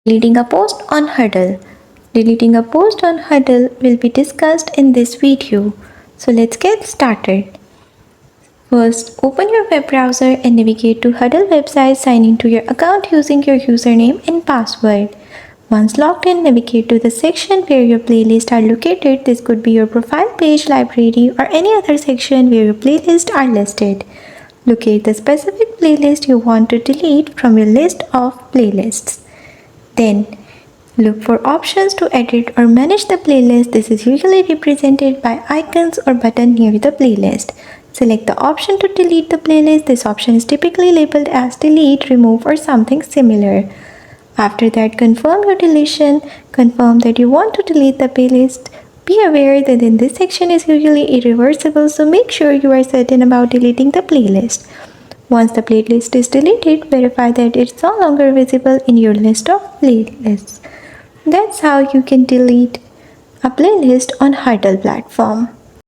Deleting a post on Hudl. Deleting a post on Hudl will be discussed in this video. So let's get started. First, open your web browser and navigate to Hudl website. Sign into your account using your username and password. Once logged in, navigate to the section where your playlists are located. This could be your profile page, library, or any other section where your playlists are listed. Locate the specific playlist you want to delete from your list of playlists. Then, look for options to edit or manage the playlist. This is usually represented by icons or button near the playlist. Select the option to delete the playlist. This option is typically labeled as delete, remove, or something similar. After that, confirm your deletion. Confirm that you want to delete the playlist. Be aware that in this section is usually irreversible, so make sure you are certain about deleting the playlist. Once the playlist is deleted, verify that it's no longer visible in your list of playlists. That's how you can delete a playlist on Hudl platform.